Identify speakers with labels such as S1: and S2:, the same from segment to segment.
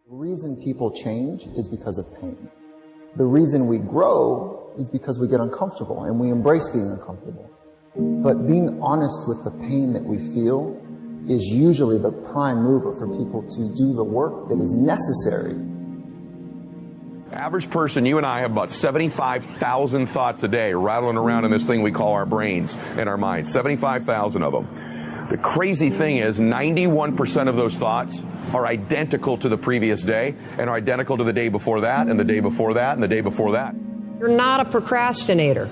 S1: The reason people change is because of pain. The reason we grow is because we get uncomfortable and we embrace being uncomfortable. But being honest with the pain that we feel is usually the prime mover for people to do the work that is necessary.
S2: Average person, you and I have about 75,000 thoughts a day rattling around in this thing we call our brains and our minds. 75,000 of them. The crazy thing is 91% of those thoughts are identical to the previous day and are identical to the day before that and the day before that and the day before that.
S3: You're not a procrastinator.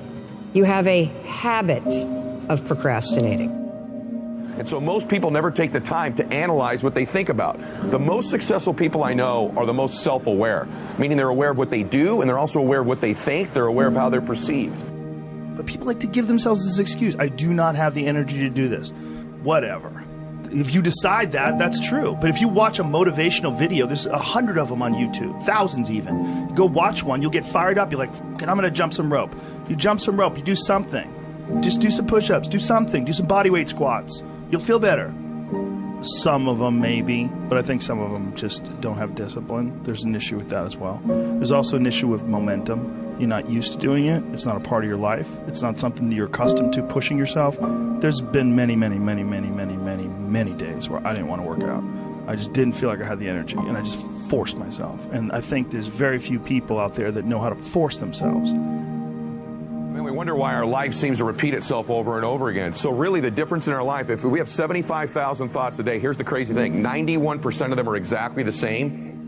S3: You have a habit of procrastinating.
S2: And so most people never take the time to analyze what they think about. The most successful people I know are the most self-aware, meaning they're aware of what they do and they're also aware of what they think, they're aware of how they're perceived.
S4: But people like to give themselves this excuse. I do not have the energy to do this. Whatever. If you decide that, that's true. But if you watch a motivational video, there's 100 of them on YouTube, thousands even. You go watch one, you'll get fired up. You're like, I'm going to jump some rope. You jump some rope, you do something. Just do some push-ups, do something, do some body weight squats. You'll feel better. Some of them maybe, but I think some of them just don't have discipline. There's an issue with that as well. There's also an issue with momentum. You're not used to doing it. It's not a part of your life. It's not something that you're accustomed to pushing yourself. There's been many days where I didn't want to work out. I just didn't feel like I had the energy, and I just forced myself. And I think there's very few people out there that know how to force themselves.
S2: And we wonder why our life seems to repeat itself over and over again. So really the difference in our life, if we have 75,000 thoughts a day, here's the crazy thing, 91% of them are exactly the same.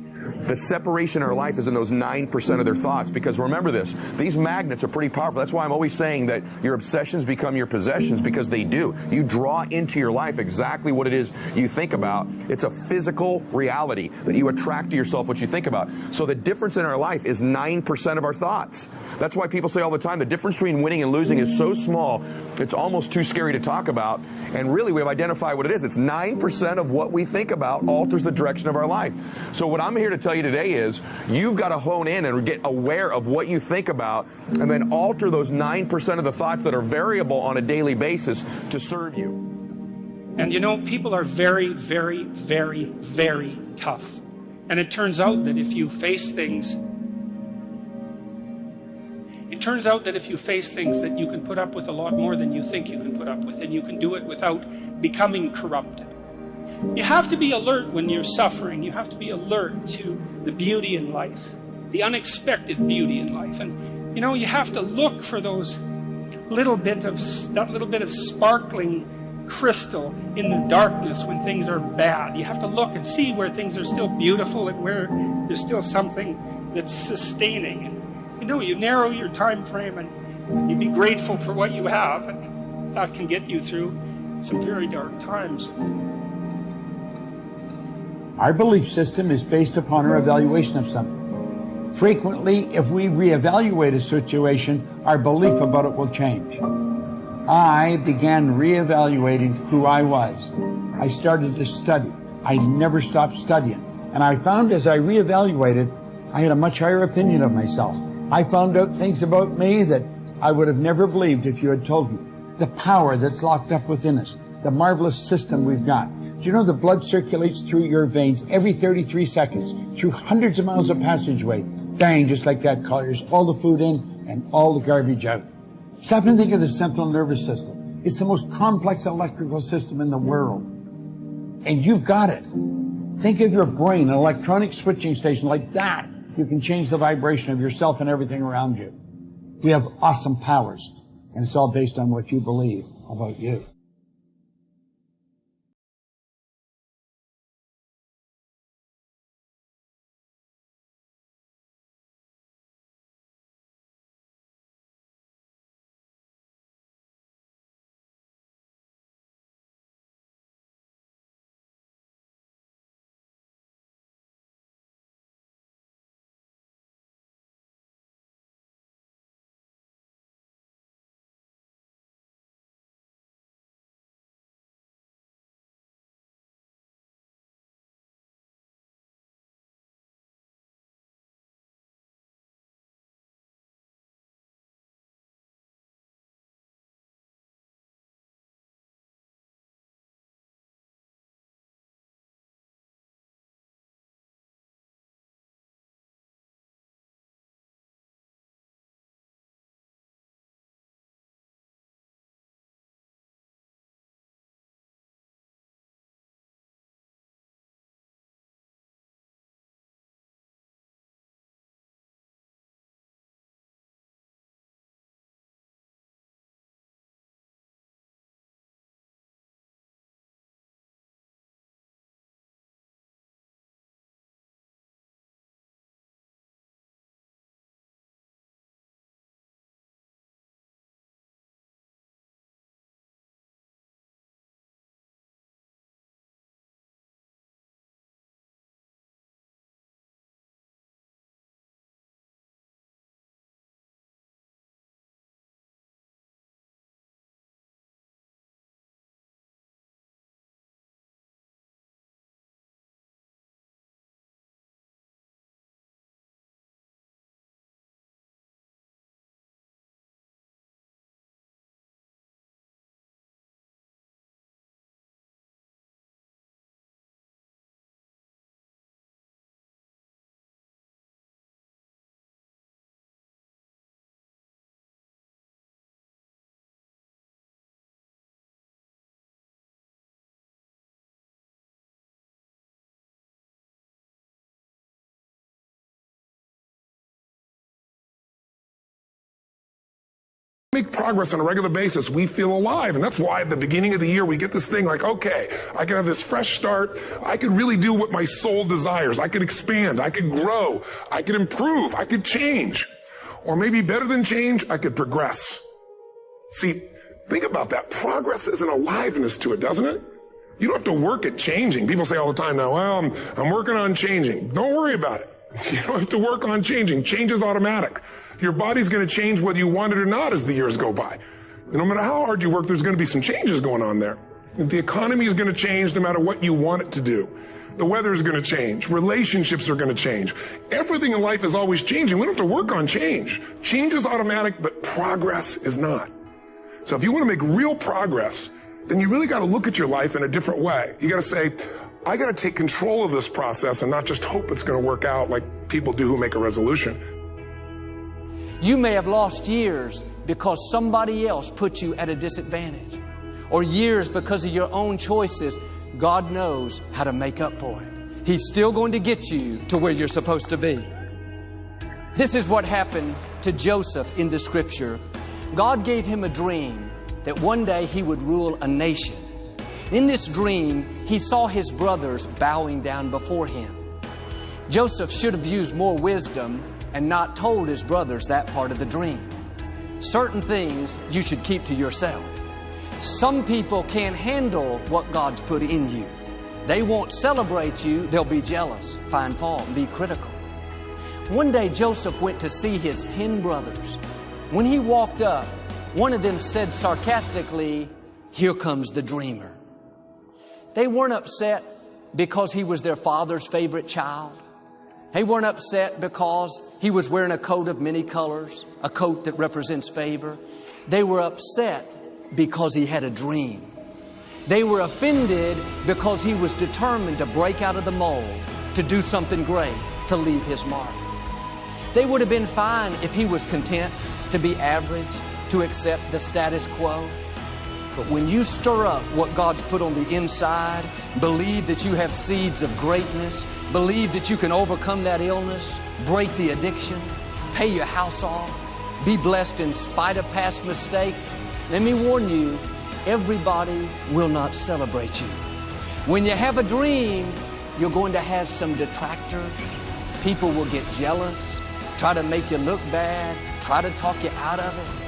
S2: The separation in our life is in those 9% of their thoughts, because remember this, these magnets are pretty powerful. That's why I'm always saying that your obsessions become your possessions, because they do. You draw into your life exactly what it is you think about. It's a physical reality that you attract to yourself what you think about. So the difference in our life is 9% of our thoughts. That's why people say all the time the difference between winning and losing is so small, it's almost too scary to talk about. And really we've identified what it is. It's 9% of what we think about alters the direction of our life. So what I'm here to tell you today is you've got to hone in and get aware of what you think about and then alter those 9% of the thoughts that are variable on a daily basis to serve you.
S5: And you know, people are very, very, very, very tough. And it turns out that if you face things that you can put up with a lot more than you think you can put up with, and you can do it without becoming corrupted. You have to be alert when you're suffering. You have to be alert to the beauty in life, the unexpected beauty in life. And you know, you have to look for those that little bit of sparkling crystal in the darkness when things are bad. You have to look and see where things are still beautiful and where there's still something that's sustaining. And you know, you narrow your time frame and you be grateful for what you have, and that can get you through some very dark times.
S6: Our belief system is based upon our evaluation of something. Frequently, if we reevaluate a situation, our belief about it will change. I began reevaluating who I was. I started to study. I never stopped studying. And I found as I reevaluated, I had a much higher opinion of myself. I found out things about me that I would have never believed if you had told me. The power that's locked up within us, the marvelous system we've got. Do you know the blood circulates through your veins every 33 seconds, through hundreds of miles of passageway? Bang, just like that, clears all the food in and all the garbage out. Stop and think of the central nervous system. It's the most complex electrical system in the world. And you've got it. Think of your brain, an electronic switching station like that. You can change the vibration of yourself and everything around you. We have awesome powers, and it's all based on what you believe about you.
S7: make progress on a regular basis, we feel alive. And that's why at the beginning of the year, we get this thing like, okay, I can have this fresh start. I can really do what my soul desires. I can expand. I can grow. I can improve. I could change. Or maybe better than change, I could progress. See, think about that. Progress is an aliveness to it, doesn't it? You don't have to work at changing. People say all the time now, well, I'm working on changing. Don't worry about it. You don't have to work on changing. Change is automatic. Your body's going to change whether you want it or not as the years go by. And no matter how hard you work, there's going to be some changes going on there. The economy is going to change no matter what you want it to do. The weather is going to change. Relationships are going to change. Everything in life is always changing. We don't have to work on change. Change is automatic, but progress is not. So if you want to make real progress, then you really got to look at your life in a different way. You got to say, I got to take control of this process and not just hope it's going to work out like people do who make a resolution.
S8: You may have lost years because somebody else put you at a disadvantage, or years because of your own choices. God knows how to make up for it. He's still going to get you to where you're supposed to be. This is what happened to Joseph in the scripture. God gave him a dream that one day he would rule a nation. In this dream, he saw his brothers bowing down before him. Joseph should have used more wisdom and not told his brothers that part of the dream. Certain things you should keep to yourself. Some people can't handle what God's put in you. They won't celebrate you. They'll be jealous, find fault, and be critical. One day, Joseph went to see his 10 brothers. When he walked up, one of them said sarcastically, "Here comes the dreamer." They weren't upset because he was their father's favorite child. They weren't upset because he was wearing a coat of many colors, a coat that represents favor. They were upset because he had a dream. They were offended because he was determined to break out of the mold, to do something great, to leave his mark. They would have been fine if he was content to be average, to accept the status quo. But when you stir up what God's put on the inside, believe that you have seeds of greatness, believe that you can overcome that illness, break the addiction, pay your house off, be blessed in spite of past mistakes, let me warn you, everybody will not celebrate you. When you have a dream, you're going to have some detractors. People will get jealous, try to make you look bad, try to talk you out of it.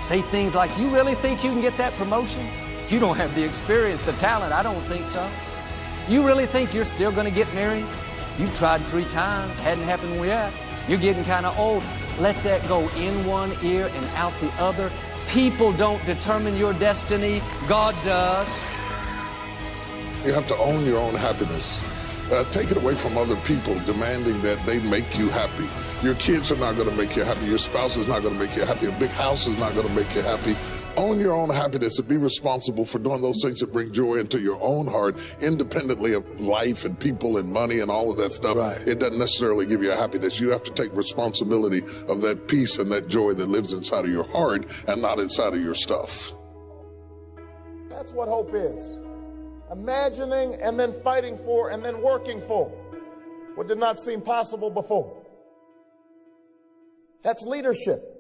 S8: Say things like, "You really think you can get that promotion? You don't have the experience, the talent. I don't think so. You really think you're still going to get married? You've tried 3 times, hadn't happened yet. You're getting kind of old." Let that go in one ear and out the other. People don't determine your destiny. God does.
S9: You have to own your own happiness. Take it away from other people demanding that they make you happy. Your kids are not going to make you happy. Your spouse is not going to make you happy. A big house is not going to make you happy. Own your own happiness and be responsible for doing those things that bring joy into your own heart, independently of life and people and money and all of that stuff. Right. It doesn't necessarily give you a happiness. You have to take responsibility of that peace and that joy that lives inside of your heart and not inside of your stuff.
S10: That's what hope is. Imagining and then fighting for and then working for what did not seem possible before. That's leadership.